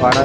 12